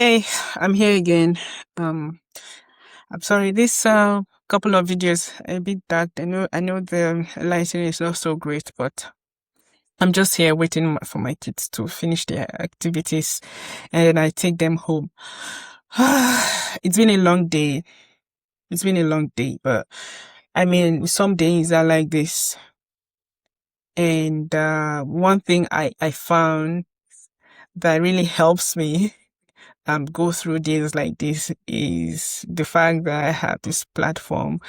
Hey, I'm here again. Um, I'm sorry, this couple of videos are a bit dark. I know the lighting is not so great, but I'm just here waiting for my kids to finish their activities, and then I take them home. It's been a long day. It's been a long day, but I mean, some days are like this. And one thing I found that really helps me go through days like this is the fact that I have this platform.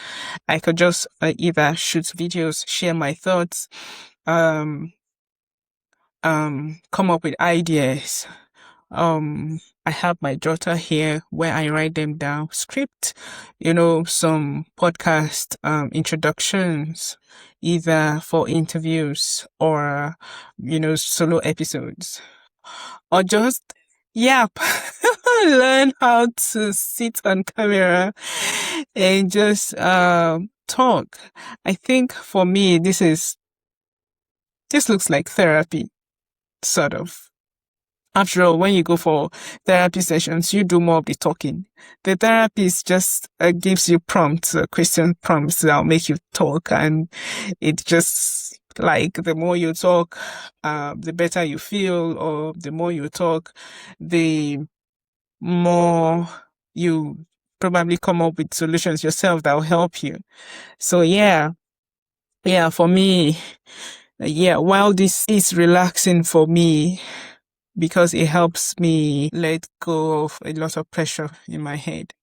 I could just either shoot videos, share my thoughts, um, come up with ideas. I have my jotter here where I write them down, script, some podcast introductions, either for interviews or solo episodes, or just yap, learn how to sit on camera and just talk. I think for me, this looks like therapy, sort of. After all, when you go for therapy sessions, you do more of the talking. The therapist just gives you prompts, question prompts that'll make you talk, and it just like the more you talk, the better you feel, or the more you talk, the more you probably come up with solutions yourself that will help you. So yeah, for me, yeah, while this is relaxing for me because it helps me let go of a lot of pressure in my head.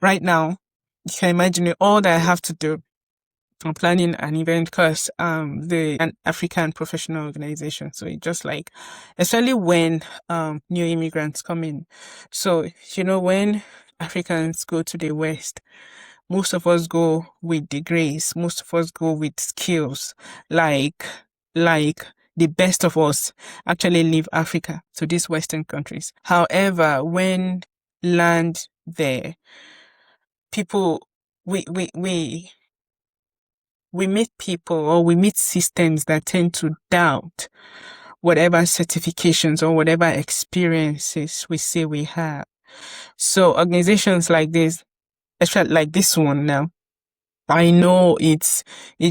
Right now, you can imagine all that I have to do. I'm planning an event because an African professional organization. So it just like, especially when new immigrants come in. So when Africans go to the West, most of us go with degrees. Most of us go with skills. Like the best of us actually leave Africa to these Western countries. However, when land there, people we we we we meet people, or we meet systems that tend to doubt whatever certifications or whatever experiences we say we have. So organizations like this, especially like this one now, I know it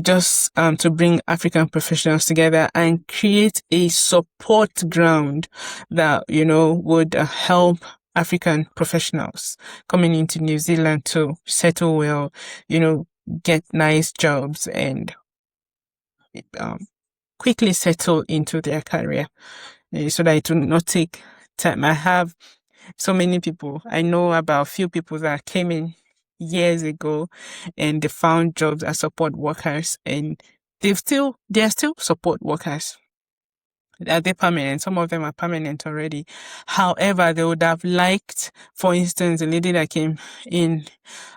just to bring African professionals together and create a support ground that would help African professionals coming into New Zealand to settle well, get nice jobs and um, quickly settle into their career, so that it will not take time. I have so many people. I know about a few people that came in years ago and they found jobs as support workers, and they're still support workers. Are they permanent? Some of them are permanent already. However, they would have liked, for instance, a lady that came in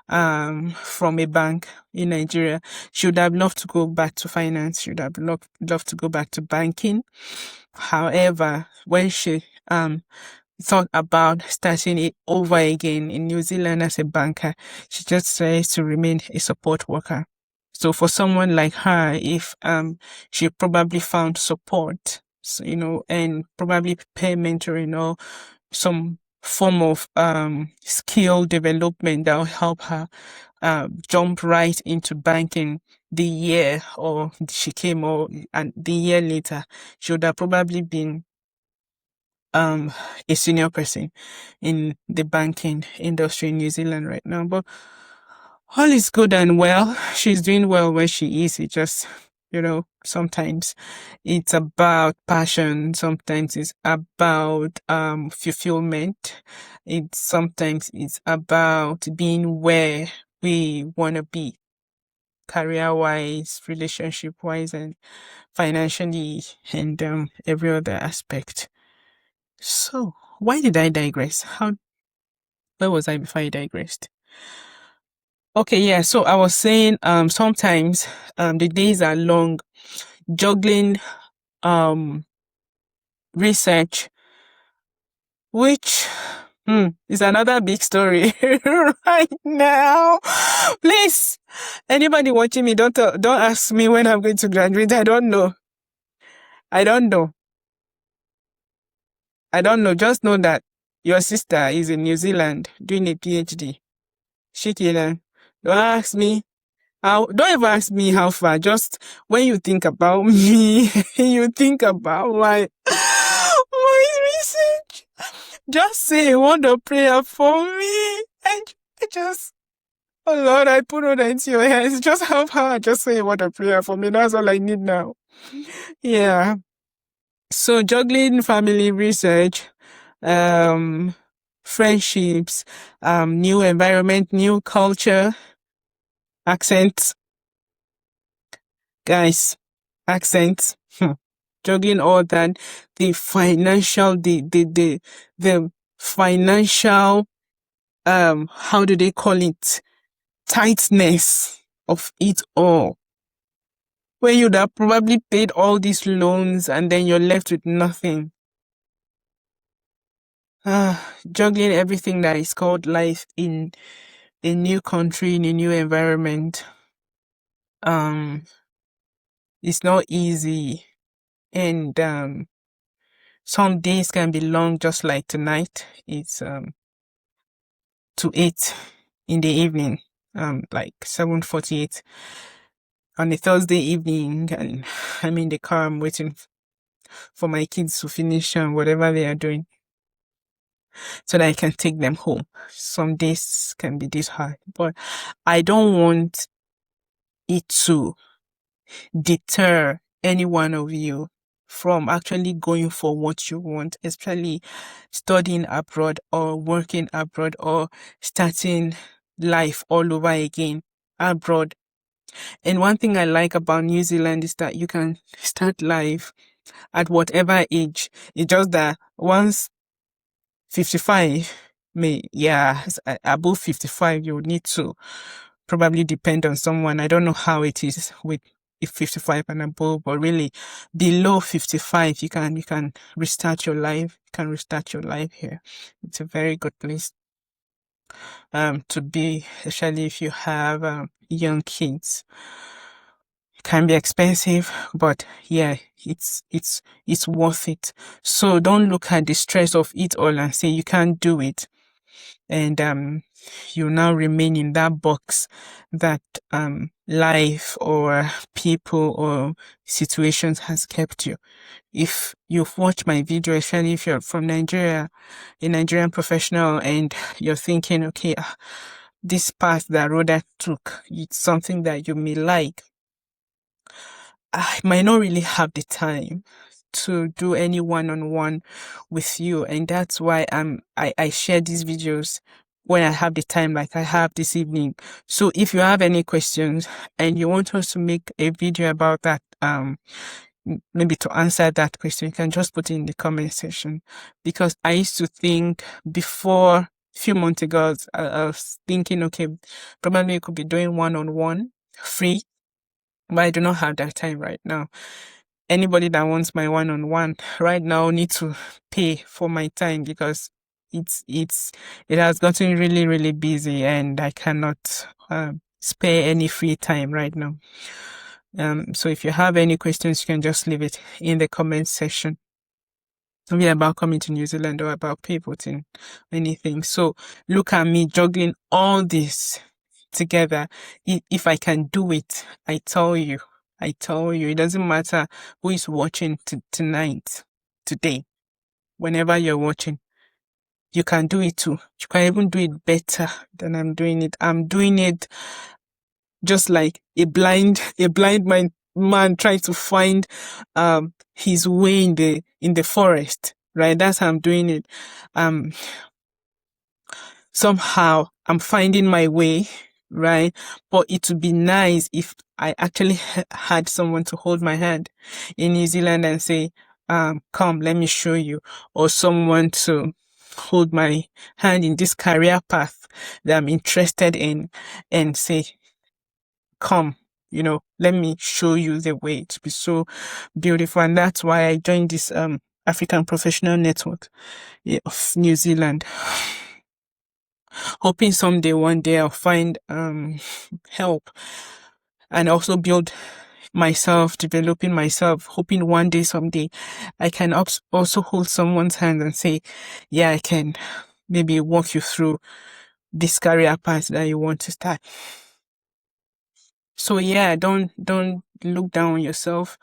from a bank in Nigeria. She would have loved to go back to finance. She would have loved to go back to banking. However, when she thought about starting it over again in New Zealand as a banker, she just says to remain a support worker. So for someone like her, if she probably found support, so, and probably pay mentoring or some form of skill development that will help her jump right into banking the year or she came, or and the year later, she would have probably been um a senior person in the banking industry in New Zealand right now. But all is good and well. She's doing well where she is. It just, sometimes it's about passion. Sometimes it's about fulfillment. Sometimes it's about being where we want to be, career wise, relationship wise, and financially, and every other aspect. So, why did I digress? Where was I before I digressed? Okay, yeah. So I was saying, sometimes, the days are long. Juggling, um, research, which, is another big story right now. Please, anybody watching me, don't ask me when I'm going to graduate. I don't know. I don't know. I don't know. Just know that Your sister is in New Zealand doing a PhD. Shikila, don't ask me how, don't ever ask me how far. Just when you think about me, you think about my research. Just say a word of prayer for me. And I just, oh Lord, I put all that into your hands. Just help her. Just say a word of prayer for me. That's all I need now. Yeah. So juggling family research, friendships, new environment, new culture, accents, guys, accents, juggling all that, the financial, the financial, how do they call it? Tightness of it all. Where you'd have probably paid all these loans and then you're left with nothing. Juggling everything that is called life in a new country, in a new environment. It's not easy. And some days can be long, just like tonight. It's to 8 in the evening, like 7:48 on a Thursday evening, and I'm in the car. I'm waiting for my kids to finish whatever they are doing, so that I can take them home. Some days can be this hard, but I don't want it to deter any one of you from actually going for what you want, especially studying abroad or working abroad or starting life all over again abroad. And one thing I like about New Zealand is that you can start life at whatever age. It's just that once 55, above 55, you would need to probably depend on someone. I don't know how it is with if 55 and above, but really below 55, you can restart your life. You can restart your life here. It's a very good place to be, especially if you have young kids. It can be expensive, but yeah, it's worth it. So don't look at the stress of it all and say you can't do it. And you now remain in that box that life or people or situations has kept you. If you've watched my video, especially if you're from Nigeria, a Nigerian professional, and you're thinking, okay, this path that Rhoda took, it's something that you may like. I might not really have the time to do any one-on-one with you, and that's why I share these videos when I have the time, like I have this evening. So if you have any questions and you want us to make a video about that, maybe to answer that question, you can just put it in the comment section. Because I used to think before, a few months ago, I was thinking, okay, probably you could be doing one-on-one free, but I do not have that time right now. Anybody that wants my one-on-one right now need to pay for my time, because it has gotten really, really busy and I cannot spare any free time right now. So if you have any questions, you can just leave it in the comment section. Maybe about coming to New Zealand or about pivoting, anything. So look at me juggling all this together. If I can do it, I tell you, it doesn't matter who is watching tonight, today, whenever you're watching, you can do it too. You can even do it better than I'm doing it. I'm doing it just like a blind man trying to find his way in the forest, right? That's how I'm doing it. Somehow I'm finding my way, right? But it would be nice if I actually had someone to hold my hand in New Zealand and say, come, let me show you, or someone to hold my hand in this career path that I'm interested in and say, come, let me show you the way. To be so beautiful. And that's why I joined this African Professional Network of New Zealand. Hoping someday, one day, I'll find help and also build myself, developing myself, hoping one day, someday, I can also hold someone's hand and say, yeah, I can maybe walk you through this career path that you want to start. So yeah, don't look down on yourself.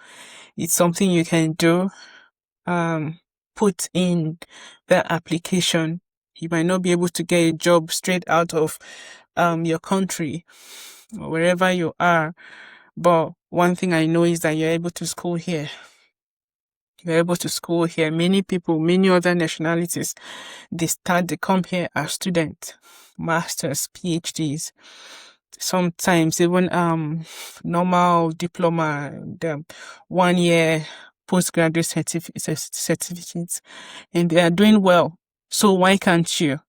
It's something you can do. Put in the application. You might not be able to get a job straight out of your country or wherever you are, but one thing I know is that you're able to school here. You're able to school here. Many people, many other nationalities, they come here as students, masters, PhDs, sometimes even normal diploma, the 1 year postgraduate certificates, and they are doing well. So why can't you?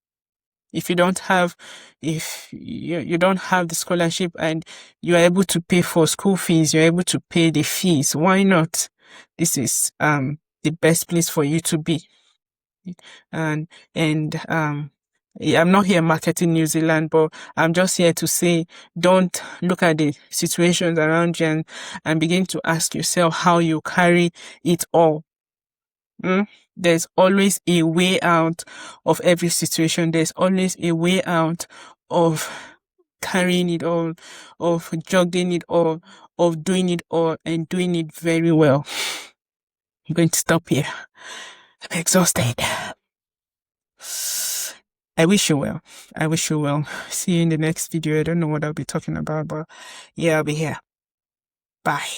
If you don't have, if you don't have the scholarship and you are able to pay for school fees, you're able to pay the fees, why not? This is the best place for you to be. And yeah, I'm not here marketing New Zealand, but I'm just here to say, don't look at the situations around you and begin to ask yourself how you carry it all. There's always a way out of every situation. There's always a way out of carrying it all, of juggling it all, of doing it all and doing it very well. I'm going to stop here. I'm exhausted. I wish you well. I wish you well. See you in the next video. I don't know what I'll be talking about, but yeah, I'll be here. Bye.